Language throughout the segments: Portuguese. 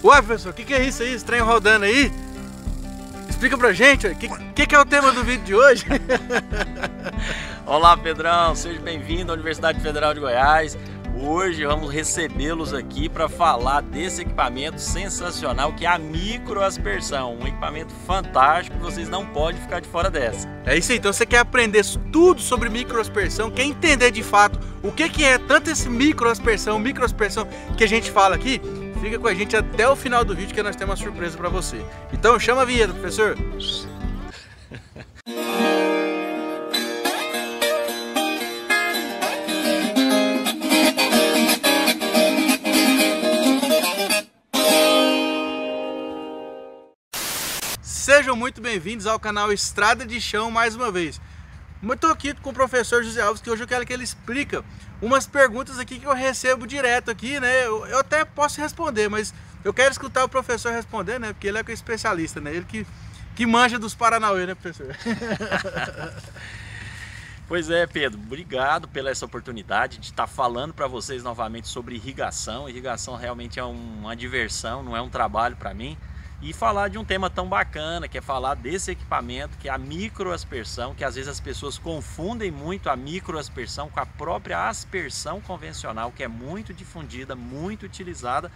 Ué, professor, o que é isso aí? Esse trem rodando aí? Explica pra gente, o que é o tema do vídeo de hoje? Olá, Pedrão, seja bem-vindo à Universidade Federal de Goiás. Hoje vamos recebê-los aqui para falar desse equipamento sensacional que é a microaspersão, um equipamento fantástico, vocês não podem ficar de fora dessa. É isso aí, então você quer aprender tudo sobre microaspersão, quer entender de fato o que é tanto esse microaspersão que a gente fala aqui? Fica com a gente até o final do vídeo que nós temos uma surpresa para você. Então chama a vinheta, professor. Sejam muito bem-vindos ao canal Estrada de Chão mais uma vez. Eu estou aqui com o professor José Alves, que hoje eu quero que ele explique umas perguntas aqui que eu recebo direto aqui, né? Eu até posso responder, mas eu quero escutar o professor responder, né? Porque ele é o especialista, né? Ele que manja dos Paranauê, né, professor? Pois é, Pedro, obrigado pela essa oportunidade de estar falando para vocês novamente sobre irrigação. Irrigação realmente é uma diversão, não é um trabalho para mim. E falar de um tema tão bacana, que é falar desse equipamento, que é a microaspersão, que às vezes as pessoas confundem muito a microaspersão com a própria aspersão convencional, que é muito difundida, muito utilizada.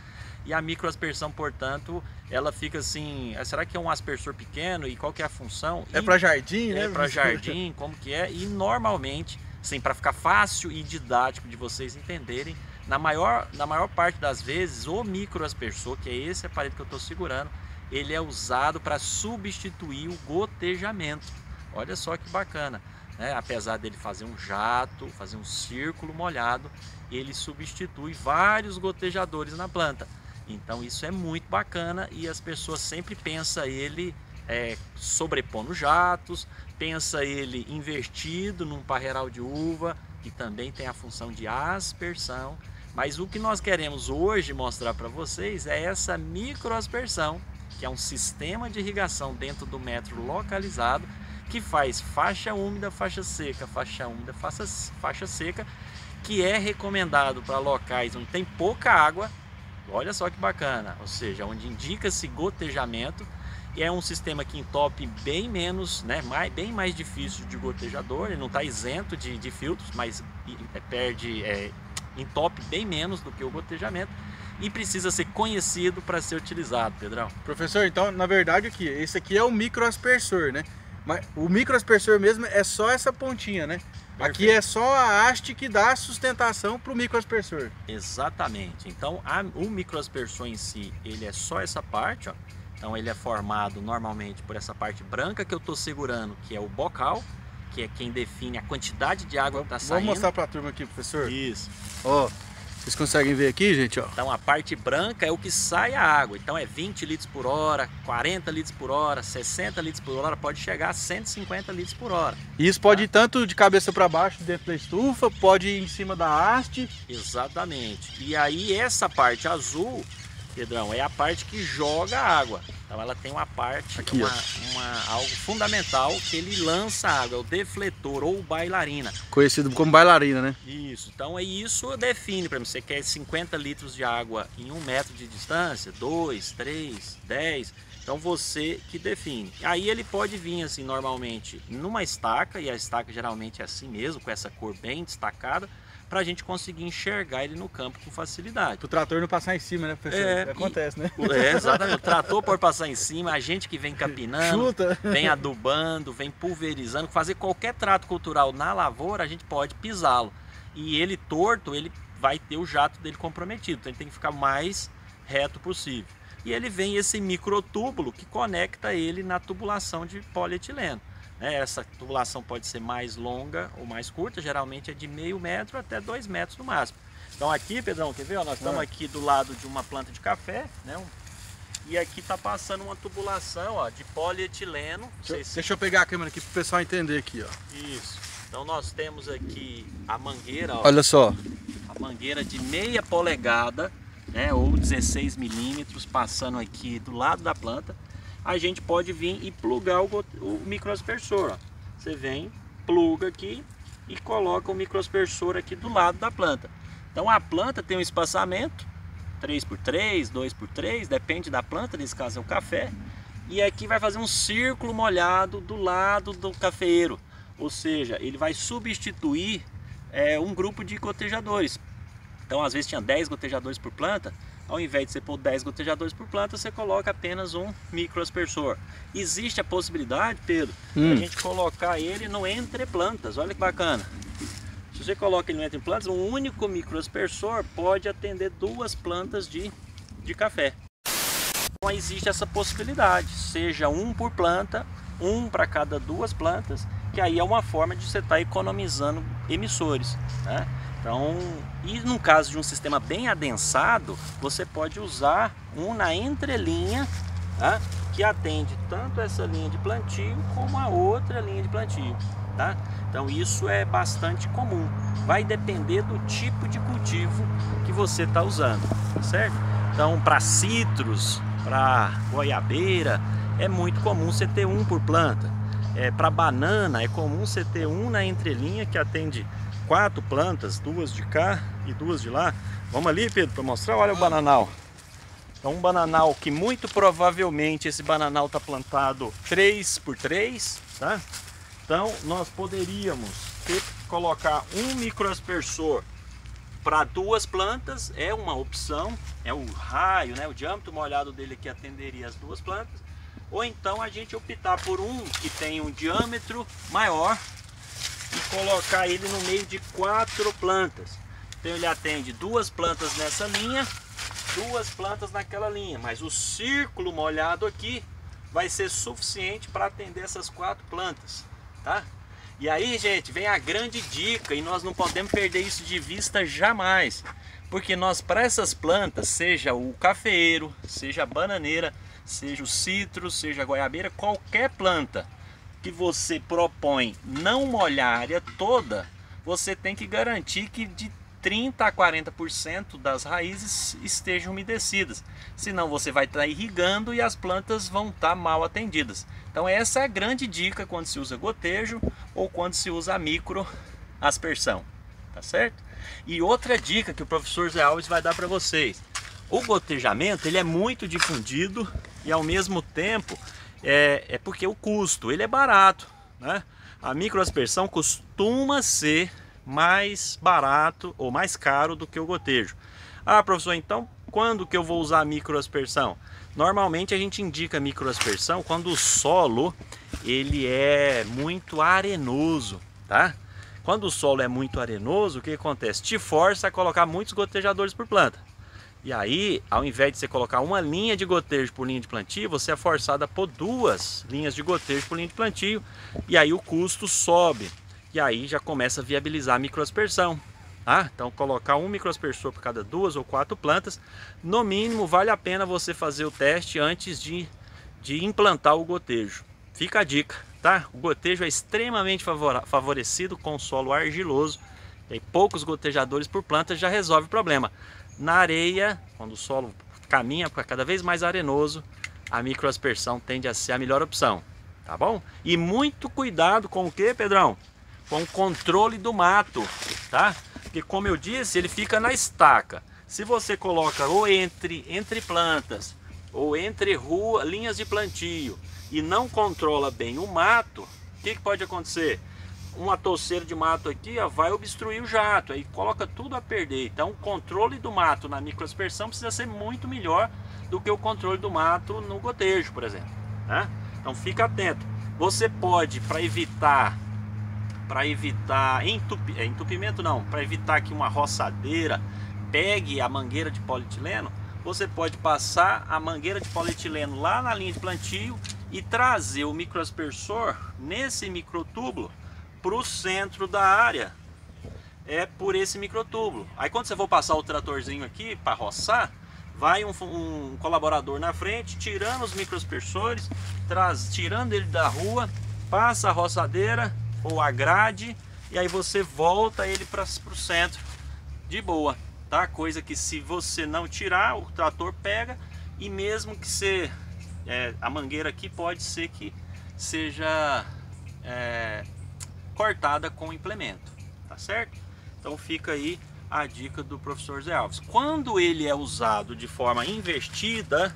E a microaspersão, portanto, ela fica assim, será que é um aspersor pequeno e qual que é a função? É para jardim, né? É para jardim, como que é? E normalmente, assim, para ficar fácil e didático de vocês entenderem, na maior parte das vezes, o microaspersor, que é esse aparelho que eu estou segurando, ele é usado para substituir o gotejamento. Olha só que bacana, né? Apesar dele fazer um jato, fazer um círculo molhado, ele substitui vários gotejadores na planta. Então isso é muito bacana e as pessoas sempre pensam ele sobrepondo jatos, pensa ele invertido num parreiral de uva, que também tem a função de aspersão. Mas o que nós queremos hoje mostrar para vocês é essa microaspersão, que é um sistema de irrigação dentro do metro localizado, que faz faixa úmida, faixa seca, faixa úmida, faixa seca, que é recomendado para locais onde tem pouca água. Olha só que bacana, ou seja, onde indica-se gotejamento, e é um sistema que entope bem menos, né, bem mais difícil de gotejador, ele não está isento de filtros, mas entope bem menos do que o gotejamento e precisa ser conhecido para ser utilizado, Pedrão. Professor, então na verdade esse aqui é o microaspersor, né? Mas o microaspersor mesmo é só essa pontinha, né? Perfeito. Aqui é só a haste que dá sustentação para o microaspersor. Exatamente. Então o microaspersor em si, ele é só essa parte, ó. Então ele é formado normalmente por essa parte branca que eu estou segurando, que é o bocal, que é quem define a quantidade de água que está saindo. Vamos mostrar para a turma aqui, professor? Isso. Ó, vocês conseguem ver aqui, gente? Ó. Então a parte branca é o que sai a água. Então é 20 litros por hora, 40 litros por hora, 60 litros por hora, pode chegar a 150 litros por hora. E isso pode ir tanto de cabeça para baixo dentro da estufa, pode ir em cima da haste. Exatamente. E aí essa parte azul, Pedrão, é a parte que joga a água. Então ela tem uma parte, aqui, algo fundamental que ele lança a água, é o defletor ou bailarina. Conhecido como bailarina, né? Isso, então isso define, para você quer 50 litros de água em 1 metro de distância, 2, 3, 10, então você que define. Aí ele pode vir assim normalmente numa estaca, e a estaca geralmente é assim mesmo, com essa cor bem destacada, para a gente conseguir enxergar ele no campo com facilidade. Para o trator não passar em cima, né, professor? Acontece, né? Exatamente. O trator pode passar em cima, a gente que vem capinando, chuta, vem adubando, vem pulverizando, fazer qualquer trato cultural na lavoura, a gente pode pisá-lo. E ele torto, ele vai ter o jato dele comprometido, então ele tem que ficar mais reto possível. E ele vem esse microtúbulo que conecta ele na tubulação de polietileno. Essa tubulação pode ser mais longa ou mais curta, geralmente é de meio metro até 2 metros no máximo. Então aqui, Pedrão, quer ver? Nós estamos aqui do lado de uma planta de café, né? E aqui está passando uma tubulação, ó, de polietileno. Deixa eu pegar a câmera aqui para o pessoal entender aqui, ó. Isso. Então nós temos aqui a mangueira, ó. Olha só. A mangueira de meia polegada, né? Ou 16 milímetros, passando aqui do lado da planta. A gente pode vir e plugar o microaspersor. Ó. Você vem, pluga aqui e coloca o microaspersor aqui do lado da planta. Então a planta tem um espaçamento 3x3, 2x3, depende da planta, nesse caso é o café. E aqui vai fazer um círculo molhado do lado do cafeeiro, ou seja, ele vai substituir um grupo de gotejadores. Então às vezes tinha 10 gotejadores por planta, ao invés de você pôr 10 gotejadores por planta, você coloca apenas um microaspersor. Existe a possibilidade, Pedro, a gente colocar ele no entre plantas, olha que bacana. Se você coloca ele no entre plantas, um único microaspersor pode atender 2 plantas de café. Então existe essa possibilidade, seja um por planta, um para cada 2 plantas, que aí é uma forma de você estar economizando emissores, né? Então, e no caso de um sistema bem adensado, você pode usar um na entrelinha, tá? Que atende tanto essa linha de plantio como a outra linha de plantio, tá? Então isso é bastante comum, vai depender do tipo de cultivo que você está usando, tá certo? Então para citros, para goiabeira, é muito comum você ter um por planta. Para banana é comum você ter um na entrelinha que atende 4 plantas, 2 de cá e 2 de lá. Vamos ali, Pedro, para mostrar. Olha o bananal. É um bananal que muito provavelmente esse bananal está plantado 3x3, tá? Então nós poderíamos colocar um microaspersor para 2 plantas, é uma opção, é o raio, né, o diâmetro molhado dele que atenderia as 2 plantas. Ou então a gente optar por um que tem um diâmetro maior e colocar ele no meio de 4 plantas. Então ele atende 2 plantas nessa linha, 2 plantas naquela linha, mas o círculo molhado aqui vai ser suficiente para atender essas 4 plantas, tá? E aí, gente, vem a grande dica, e nós não podemos perder isso de vista jamais, porque nós, para essas plantas, seja o cafeeiro, seja a bananeira, seja o citro, seja a goiabeira, qualquer planta que você propõe não molhar a área toda, você tem que garantir que de 30% a 40% das raízes estejam umedecidas. Senão você vai estar irrigando e as plantas vão estar mal atendidas. Então essa é a grande dica quando se usa gotejo ou quando se usa a microaspersão, tá certo? E outra dica que o professor Zé Alves vai dar para vocês. O gotejamento ele é muito difundido e ao mesmo tempo é porque o custo ele é barato, né? A microaspersão costuma ser mais barato ou mais caro do que o gotejo. Ah, professor, então quando que eu vou usar a microaspersão? Normalmente a gente indica a microaspersão quando o solo ele é muito arenoso, tá? Quando o solo é muito arenoso, o que acontece? Te força a colocar muitos gotejadores por planta. E aí, ao invés de você colocar uma linha de gotejo por linha de plantio, você é forçado a pôr 2 linhas de gotejo por linha de plantio. E aí o custo sobe. E aí já começa a viabilizar a microaspersão. Tá? Então colocar um microaspersor por cada 2 ou 4 plantas, no mínimo vale a pena você fazer o teste antes de implantar o gotejo. Fica a dica, tá? O gotejo é extremamente favorecido com solo argiloso. E aí, poucos gotejadores por planta já resolve o problema. Na areia, quando o solo caminha para cada vez mais arenoso, a microaspersão tende a ser a melhor opção, tá bom? E muito cuidado com o que, Pedrão? Com o controle do mato, tá? Porque como eu disse, ele fica na estaca. Se você coloca ou entre plantas, ou entre linhas de plantio, e não controla bem o mato, o que pode acontecer? Uma touceira de mato aqui ó, vai obstruir o jato, aí coloca tudo a perder. Então o controle do mato na microaspersão precisa ser muito melhor do que o controle do mato no gotejo, por exemplo, né? Então fica atento. Você pode, para evitar entupimento não, para evitar que uma roçadeira pegue a mangueira de polietileno, você pode passar a mangueira de polietileno lá na linha de plantio e trazer o microaspersor nesse microtúbulo para o centro da área, por esse microtúbulo. Aí quando você for passar o tratorzinho aqui para roçar, vai um colaborador na frente, tirando os microaspersores, tirando ele da rua, passa a roçadeira ou a grade, e aí você volta ele para o centro de boa, tá? Coisa que se você não tirar, o trator pega, e mesmo que você a mangueira aqui pode ser que seja cortada com o implemento, tá certo? Então fica aí a dica do professor Zé Alves. Quando ele é usado de forma invertida,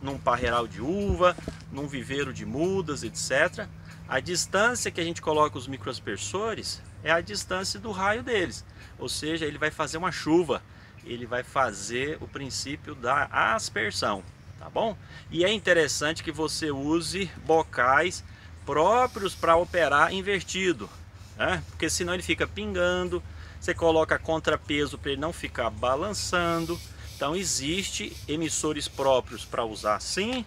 num parreiral de uva, num viveiro de mudas, etc., a distância que a gente coloca os microaspersores é a distância do raio deles. Ou seja, ele vai fazer uma chuva, ele vai fazer o princípio da aspersão, tá bom? E é interessante que você use bocais próprios para operar invertido, né? Porque senão ele fica pingando, você coloca contrapeso para ele não ficar balançando. Então existe emissores próprios para usar assim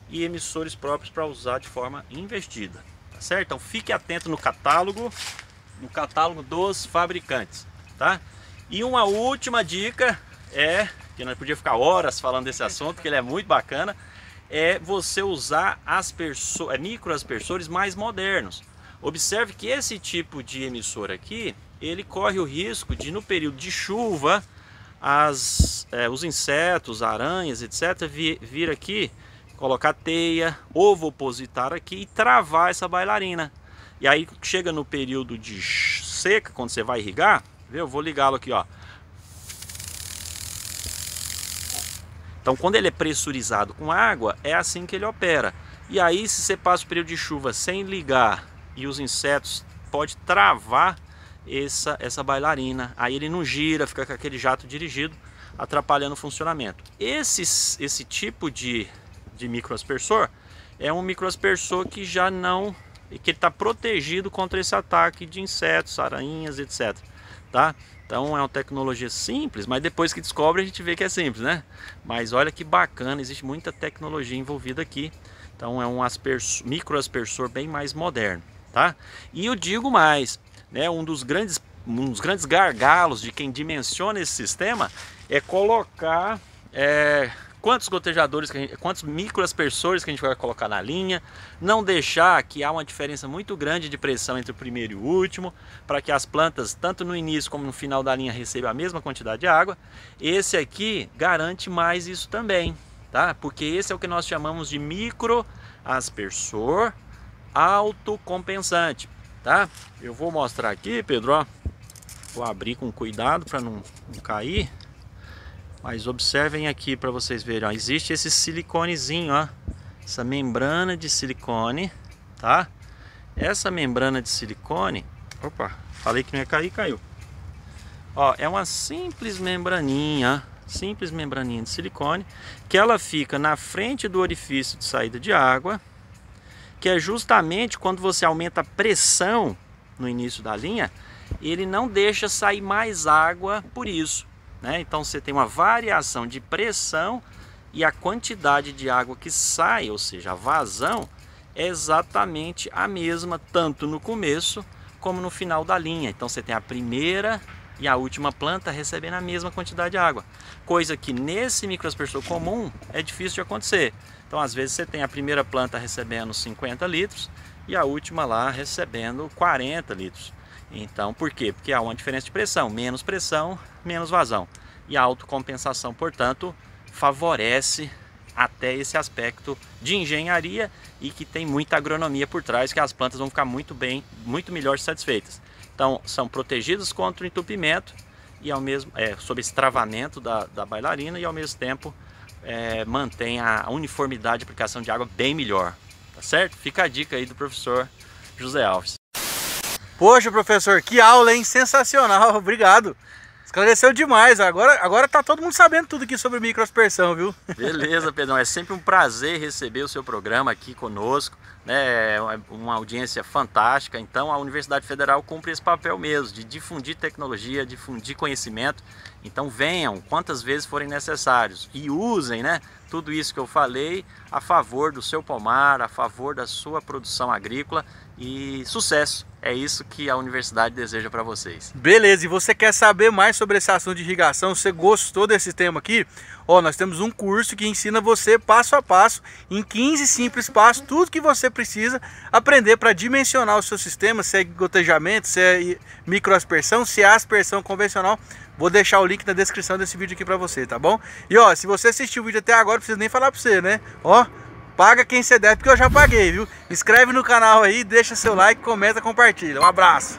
e emissores próprios para usar de forma invertida, tá certo? Então fique atento no catálogo dos fabricantes, tá? E uma última dica que nós podíamos ficar horas falando desse assunto, que ele é muito bacana, é você usar microaspersores mais modernos. Observe que esse tipo de emissor aqui, ele corre o risco de, no período de chuva, os insetos, aranhas, etc., vir aqui, colocar teia, ovopositar aqui e travar essa bailarina. E aí chega no período de seca, quando você vai irrigar, viu? Eu vou ligá-lo aqui, ó. Então quando ele é pressurizado com água, é assim que ele opera. E aí se você passa o período de chuva sem ligar e os insetos pode travar essa bailarina, aí ele não gira, fica com aquele jato dirigido, atrapalhando o funcionamento. Esse tipo de microaspersor é um microaspersor que já não, que está protegido contra esse ataque de insetos, aranhas, etc. Tá? Então é uma tecnologia simples, mas depois que descobre a gente vê que é simples, né? Mas olha que bacana, existe muita tecnologia envolvida aqui. Então é um microaspersor bem mais moderno, tá? E eu digo mais, né, um dos grandes gargalos de quem dimensiona esse sistema é colocar quantos microaspersores que a gente vai colocar na linha, não deixar que há uma diferença muito grande de pressão entre o primeiro e o último, para que as plantas, tanto no início como no final da linha, recebam a mesma quantidade de água. Esse aqui garante mais isso também, tá? Porque esse é o que nós chamamos de microaspersor autocompensante. Tá? Eu vou mostrar aqui, Pedro, ó. Vou abrir com cuidado para não cair. Mas observem aqui para vocês verem, ó. Existe esse siliconezinho, ó. Essa membrana de silicone, tá? Essa membrana de silicone, opa, falei que não ia cair, caiu. Ó, é uma simples membraninha de silicone, que ela fica na frente do orifício de saída de água, que é justamente quando você aumenta a pressão no início da linha, ele não deixa sair mais água por isso, né? Então você tem uma variação de pressão e a quantidade de água que sai, ou seja, a vazão, é exatamente a mesma, tanto no começo como no final da linha. Então você tem a primeira e a última planta recebendo a mesma quantidade de água, coisa que nesse microaspersor comum é difícil de acontecer. Então às vezes você tem a primeira planta recebendo 50 litros e a última lá recebendo 40 litros. Então por quê? Porque há uma diferença de pressão, menos vazão. E a autocompensação, portanto, favorece até esse aspecto de engenharia e que tem muita agronomia por trás, que as plantas vão ficar muito melhor satisfeitas. Então são protegidas contra o entupimento e ao mesmo sob esse travamento da bailarina, e ao mesmo tempo mantém a uniformidade de aplicação de água bem melhor, tá certo? Fica a dica aí do professor José Alves. Poxa, professor, que aula, hein? Sensacional, obrigado. Esclareceu demais, agora tá todo mundo sabendo tudo aqui sobre microaspersão, viu? Beleza, Pedrão, é sempre um prazer receber o seu programa aqui conosco, né? É uma audiência fantástica. Então a Universidade Federal cumpre esse papel mesmo, de difundir tecnologia, difundir conhecimento. Então venham quantas vezes forem necessários e usem, né, tudo isso que eu falei a favor do seu pomar, a favor da sua produção agrícola, e sucesso! É isso que a universidade deseja para vocês. Beleza, e você quer saber mais sobre esse assunto de irrigação? Você gostou desse tema aqui? Ó, nós temos um curso que ensina você passo a passo, em 15 simples passos, tudo que você precisa aprender para dimensionar o seu sistema, se é gotejamento, se é microaspersão, se é aspersão convencional. Vou deixar o link na descrição desse vídeo aqui para você, tá bom? E ó, se você assistiu o vídeo até agora, não precisa nem falar para você, né? Ó, paga quem você deve, porque eu já paguei, viu? Inscreve no canal aí, deixa seu like, comenta, compartilha. Um abraço!